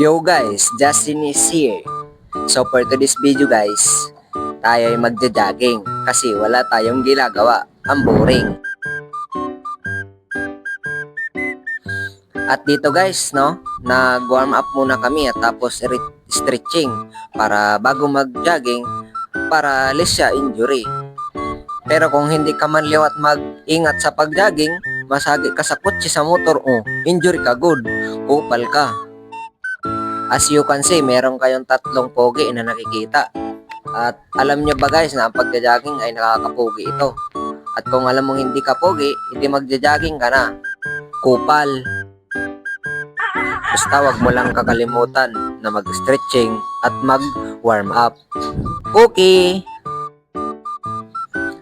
Yo guys, Justin is here. So for today's video guys, tayo ay magja-jogging kasi wala tayong ginagawa. Ang boring. At dito guys, no, nag-warm up muna kami at tapos stretching para bago mag-jogging para less siya injury. Pero kung hindi ka man liwat mag-ingat sa pag-jogging, masagi ka sa kotse sa motor, injury ka good, kupal ka. As you can see, meron kayong tatlong pogi na nakikita. At alam nyo ba guys na ang pagja-jogging ay nakakapogi ito. At kung alam mong hindi ka pogi, hindi magja-jogging ka na. Kupal. Basta wag mo lang kakalimutan na mag-stretching at mag-warm up. Okay!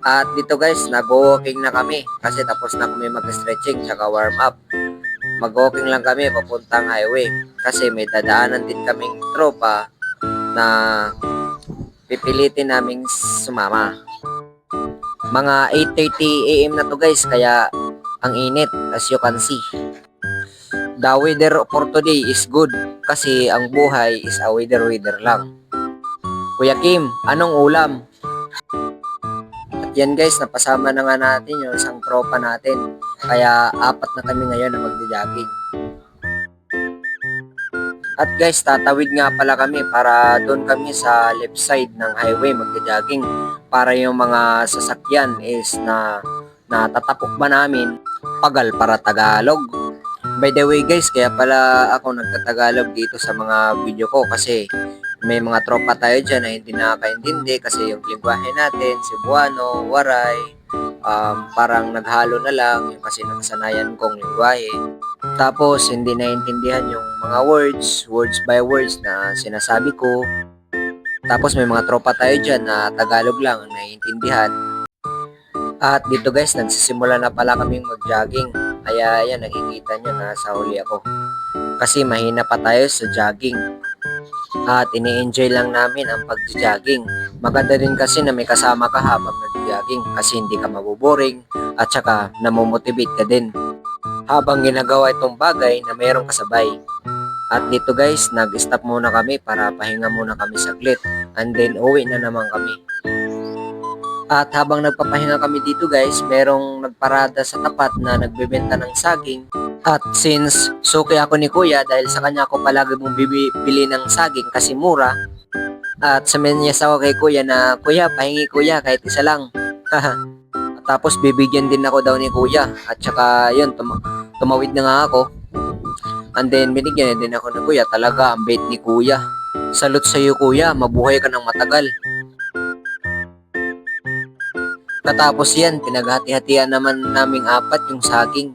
At dito guys, nag-walking na kami kasi tapos na kami mag-stretching tsaka warm up. Mag-walking lang kami papuntang highway kasi may dadaanan din kaming tropa na pipilitin naming sumama. Mga 8:30 AM na to guys, kaya ang init as you can see. The weather for today is good kasi ang buhay is a weather lang. Kuya Kim, anong ulam? At yan guys, napasama na nga natin yung isang tropa natin. Kaya apat na kami ngayon na magja-jogging. At guys, tatawid nga pala kami para doon kami sa left side ng highway magja-jogging. Para yung mga sasakyan is na natatapok ba namin pagal para Tagalog. By the way guys, kaya pala ako nagtatagalog dito sa mga video ko kasi may mga tropa tayo dyan na hindi nakakaintindi kasi yung lingwahe natin, Cebuano, Waray, parang naghalo na lang yung kasi nakasanayan kong lingwahe. Tapos hindi naintindihan yung mga words by words na sinasabi ko. Tapos may mga tropa tayo dyan na Tagalog lang ang naiintindihan. At dito guys, nagsisimula na pala kaming mag-jogging. Kaya yan, nakikita nyo na sa huli ako. Kasi mahina pa tayo sa jogging. At ini-enjoy lang namin ang pag-jogging. Maganda din kasi na may kasama ka habang nag-jogging kasi hindi ka maboboring at saka namomotivate ka din habang ginagawa itong bagay na mayroong kasabay. At dito guys, nag-stop muna kami para pahinga muna kami saglit and then uwi na naman kami. At habang nagpapahinga kami dito guys, merong nagparada sa tapat na nagbebenta ng saging. At since suki ako ni kuya dahil sa kanya ako palagi mong bibili ng saging kasi mura. At sabihin niya sa kay kuya na, kuya, pahingi kuya kahit isa lang. Tapos bibigyan din ako daw ni kuya. At saka yun, tumawid na nga ako. And then binigyan din ako ni kuya. Talaga ang bait ni kuya. Salute sa iyo kuya, mabuhay ka ng matagal. Katapos yan, pinaghati-hatian naman naming apat yung saging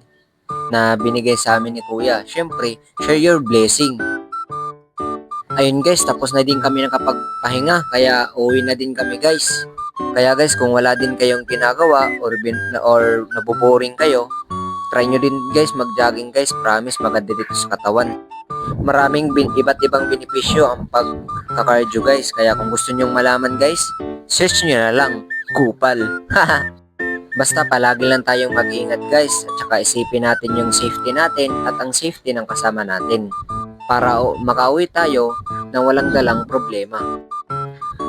na binigay sa amin ni kuya. Syempre, share your blessing. Ayun guys, tapos na din kami nakapagpahinga, kaya uwi na din kami guys. Kaya guys, kung wala din kayong ginagawa or naboboring kayo, try nyo din guys mag-jogging guys. Promise, maganda dito sa katawan. Maraming iba't ibang benepisyo ang pagka-cardio guys. Kaya kung gusto nyong malaman guys, search nyo na lang. Kupal. Basta palagi lang tayong mag-ingat guys at saka isipin natin yung safety natin at ang safety ng kasama natin para makauwi tayo na walang dalang problema.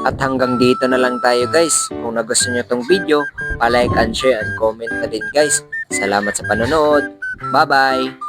At hanggang dito na lang tayo guys. Kung nagustuhan nyo tong video, pa-like and share and comment na din guys. Salamat sa panonood. Bye bye!